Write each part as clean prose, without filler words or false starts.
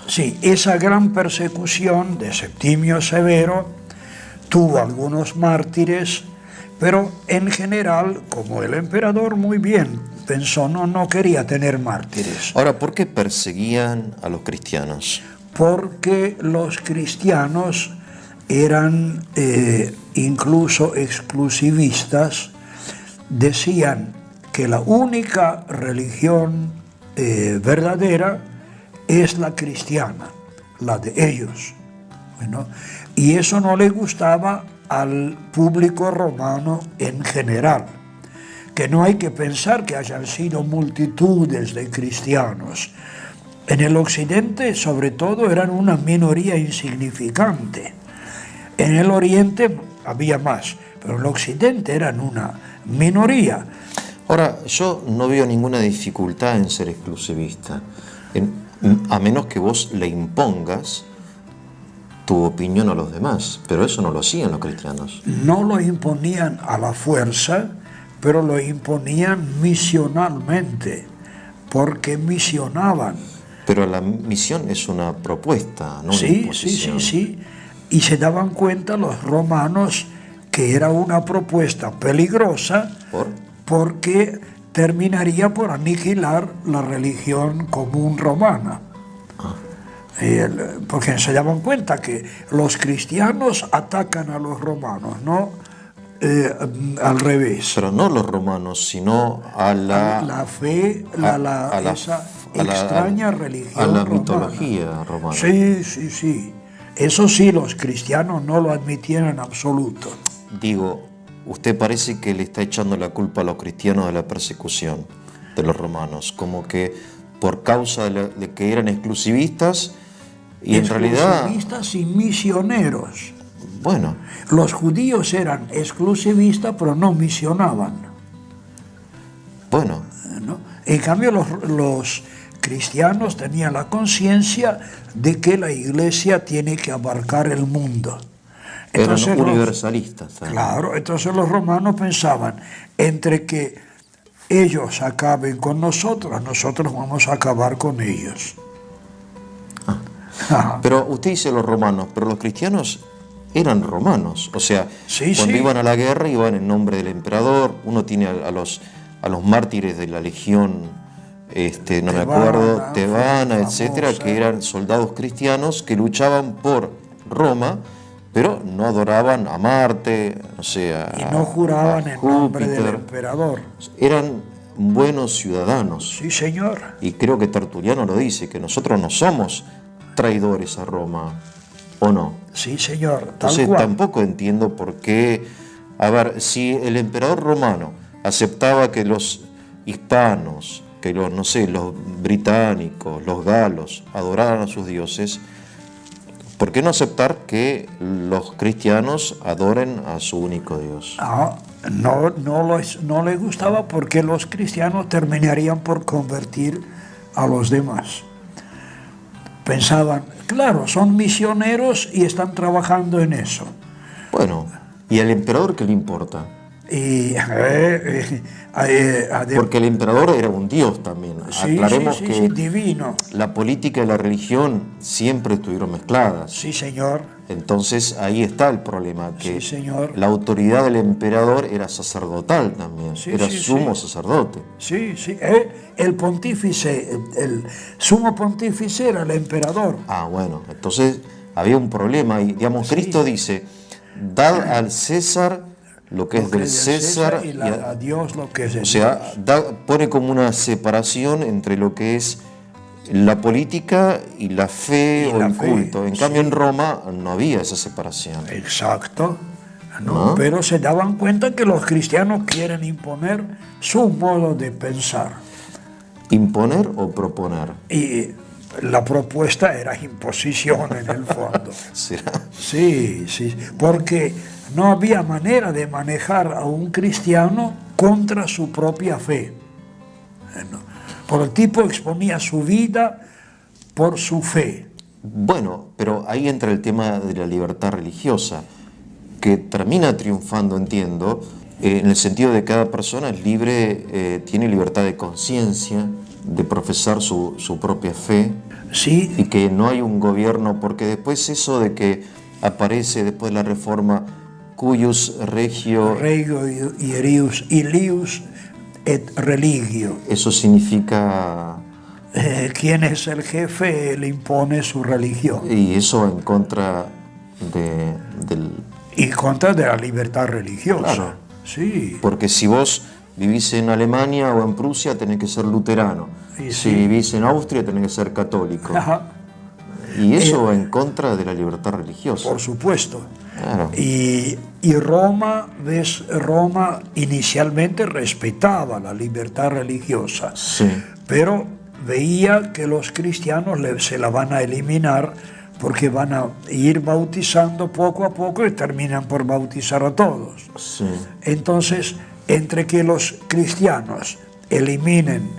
Sí, esa gran persecución de Septimio Severo tuvo algunos mártires, pero en general, como el emperador muy bien pensó, no quería tener mártires. Ahora, ¿por qué perseguían a los cristianos? Porque los cristianos eran incluso exclusivistas, decían que la única religión verdadera es la cristiana, la de ellos. Bueno, y eso no le gustaba al público romano en general, que no hay que pensar que hayan sido multitudes de cristianos. En el occidente, sobre todo, eran una minoría insignificante. En el oriente había más, pero en el occidente eran una minoría. Ahora, yo no veo ninguna dificultad en ser exclusivista, a menos que vos le impongas tu opinión a los demás, pero eso no lo hacían los cristianos. No lo imponían a la fuerza, pero lo imponían misionalmente, porque misionaban. Pero la misión es una propuesta, no una Sí, imposición. sí. Y se daban cuenta los romanos que era una propuesta peligrosa. Porque terminaría por aniquilar la religión común romana. Porque se daban cuenta que los cristianos atacan a los romanos, no al revés. Pero no los romanos, sino a la fe, esa extraña religión a la romana. mitología romana. Sí. Eso sí, los cristianos no lo admitían en absoluto. Digo, usted parece que le está echando la culpa a los cristianos de la persecución de los romanos, como que por causa de que eran exclusivistas y en realidad... Exclusivistas y misioneros. Bueno. Los judíos eran exclusivistas, pero no misionaban. Bueno. ¿No? En cambio, los cristianos tenían la conciencia de que la iglesia tiene que abarcar el mundo. Entonces, eran universalistas. Claro, entonces los romanos pensaban, entre que ellos acaben con nosotros vamos a acabar con ellos. Pero usted dice los romanos, pero los cristianos eran romanos. O sea, cuando iban a la guerra iban en nombre del emperador. Uno tiene a los mártires de la legión, no me acuerdo, Tebana, etcétera, que eran soldados cristianos que luchaban por Roma, pero no adoraban a Marte, o sea, y no juraban en nombre del emperador. Eran buenos ciudadanos. Sí, señor. Y creo que Tertuliano lo dice, que nosotros no somos traidores a Roma, ¿o no? Sí, señor. Entonces tampoco entiendo por qué, a ver, si el emperador romano aceptaba que los hispanos, que los británicos, los galos adoraran a sus dioses, ¿por qué no aceptar que los cristianos adoren a su único Dios? No les gustaba porque los cristianos terminarían por convertir a los demás. Pensaban, claro, son misioneros y están trabajando en eso. Bueno, ¿y al emperador qué le importa? Porque el emperador era un dios también. Aclaremos que divino. La política y la religión siempre estuvieron mezcladas. Sí, señor. Entonces ahí está el problema, que señor. La autoridad del emperador era sacerdotal también, era sumo sacerdote. Sí. El pontífice, el sumo pontífice era el emperador. Bueno, entonces había un problema y, digamos, Cristo dice, dad al César lo que es del César y a Dios lo que es de Dios. O sea, pone como una separación entre lo que es la política y la fe o el culto. En cambio, en Roma no había esa separación. Exacto. Pero se daban cuenta que los cristianos quieren imponer su modo de pensar. ¿Imponer o proponer? Y la propuesta era imposición en el fondo. ¿Será? Sí, porque no había manera de manejar a un cristiano contra su propia fe. Por el tipo exponía su vida por su fe. Bueno, pero ahí entra el tema de la libertad religiosa, que termina triunfando, entiendo, en el sentido de que cada persona es libre, tiene libertad de conciencia, de profesar su propia fe. Sí. Y que no hay un gobierno, porque después eso de que aparece después de la Reforma, cuius regio ilius et religio. Eso significa... quien es el jefe le impone su religión. Y eso en contra del... Y contra de la libertad religiosa. Claro. Sí. Porque si vos vivís en Alemania o en Prusia, tenés que ser luterano. Sí, si sí. vivís en Austria, tenés que ser católico. Ajá. Y eso va en contra de la libertad religiosa. Por supuesto. Claro. Y Roma inicialmente respetaba la libertad religiosa, sí. pero veía que los cristianos se la van a eliminar porque van a ir bautizando poco a poco y terminan por bautizar a todos. Sí. Entonces, entre que los cristianos eliminen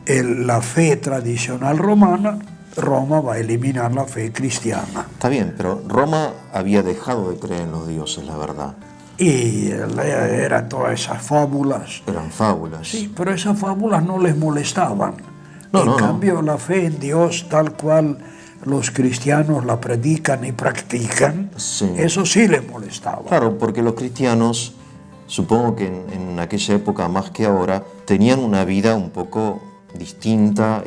la fe tradicional romana, Roma va a eliminar la fe cristiana. Está bien, pero Roma había dejado de creer en los dioses, la verdad. Y eran todas esas fábulas. Eran fábulas. Sí, pero esas fábulas no les molestaban. En cambio, la fe en Dios tal cual los cristianos la predican y practican, sí. Eso sí les molestaba. Claro, porque los cristianos, supongo que en aquella época más que ahora, tenían una vida un poco distinta,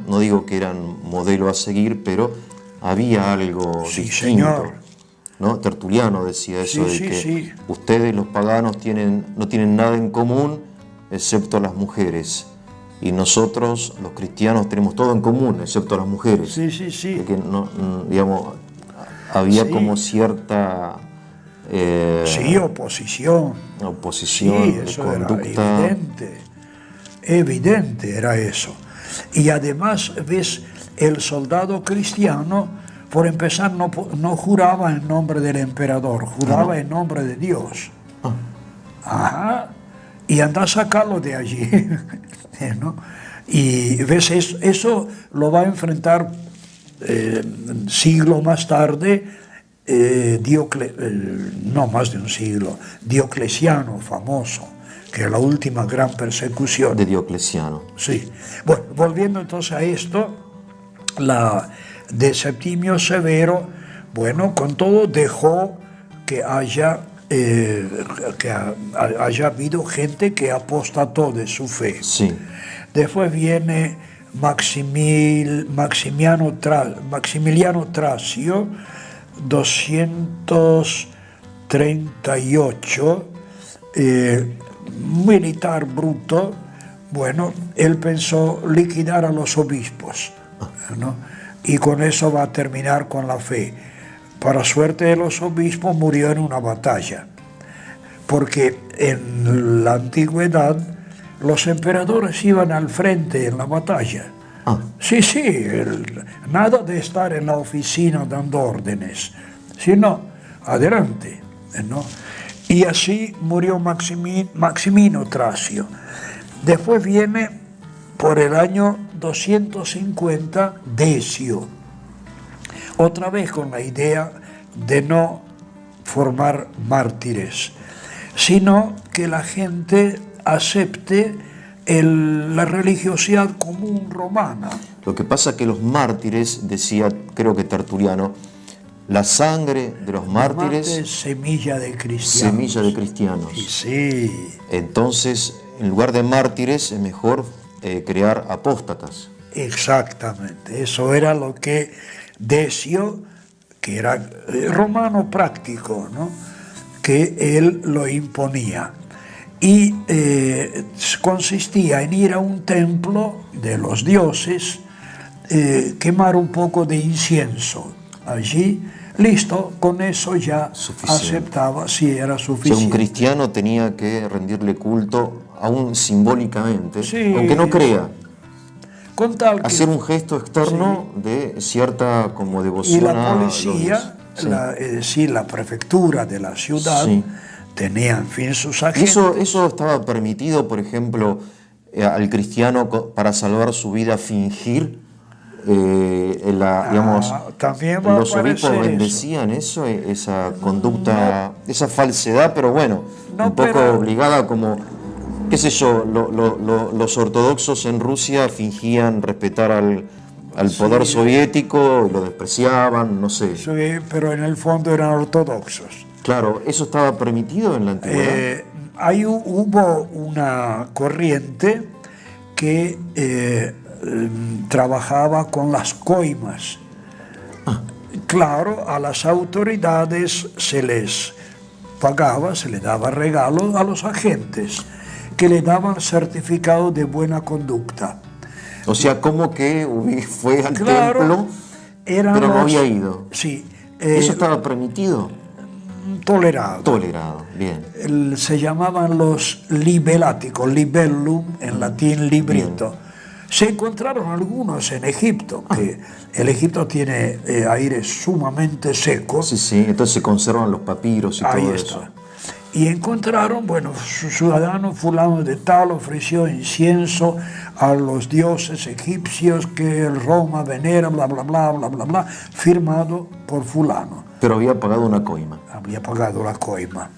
no digo que eran modelo a seguir, pero había algo sí, distinto. Señor. ¿No? Tertuliano decía eso, sí, de que sí. Ustedes los paganos no tienen nada en común excepto las mujeres, y nosotros los cristianos tenemos todo en común excepto las mujeres. Sí, sí, sí. De que digamos, había sí. como cierta sí, oposición. Oposición sí, de eso conducta. Era evidente era eso. Y además, ves, el soldado cristiano, por empezar, no juraba en nombre del emperador, juraba en nombre de Dios. Ajá. Y anda a sacarlo de allí. ¿No? Y ves, eso lo va a enfrentar siglo más tarde, no más de un siglo, Diocleciano, famoso, que es la última gran persecución. De Diocleciano. Sí. Bueno, volviendo entonces a esto, la de Septimio Severo, bueno, con todo dejó que haya habido gente que apostató de su fe. Sí. Después viene Maximiliano Tracio, 238, militar bruto. Bueno, él pensó liquidar a los obispos, ¿no? Y con eso va a terminar con la fe. Para suerte de los obispos, murió en una batalla, porque en la antigüedad los emperadores iban al frente en la batalla. Sí, sí, nada de estar en la oficina dando órdenes, sino adelante, ¿no? Y así murió Maximino Tracio. Después viene, por el año 250, Decio, otra vez con la idea de no formar mártires, sino que la gente acepte la religiosidad común romana. Lo que pasa es que los mártires, decía, creo que Tertuliano, la sangre de los mártires es semilla de cristianos. Semilla de cristianos. Sí. Entonces, en lugar de mártires, es mejor crear apóstatas. Exactamente, eso era lo que Decio, que era romano práctico, ¿no? Que él lo imponía. Y consistía en ir a un templo de los dioses, quemar un poco de incienso allí, listo, con eso ya aceptaba, si era suficiente. O sea, un cristiano tenía que rendirle culto, aún simbólicamente, sí, aunque no crea. Con tal que, hacer un gesto externo sí. de cierta como devoción. Y la policía, la prefectura de la ciudad, sí. tenía, en fin, sus agentes. Eso estaba permitido, por ejemplo, al cristiano para salvar su vida fingir. También los obispos bendecían eso, esa conducta, esa falsedad, pero bueno, un poco obligada como qué sé yo, los ortodoxos en Rusia fingían respetar al poder soviético y lo despreciaban, no sé. Sí, pero en el fondo eran ortodoxos. Claro, ¿eso estaba permitido en la antigüedad? Hubo una corriente que trabajaba con las coimas. Claro, a las autoridades se les pagaba, se les daba regalos a los agentes que le daban certificado de buena conducta. O sea, como que fue al templo, pero no había ido. Sí. ¿Eso estaba permitido? Tolerado. Tolerado, bien. Se llamaban los libeláticos, libellum, en latín librito. Bien. Se encontraron algunos en Egipto, que el Egipto tiene aires sumamente secos. Sí, sí, entonces se conservan los papiros y todo eso. Y encontraron, bueno, su ciudadano fulano de tal ofreció incienso a los dioses egipcios que Roma venera, bla, bla, bla, bla, bla, bla, firmado por fulano. Pero había pagado una coima. Había pagado la coima.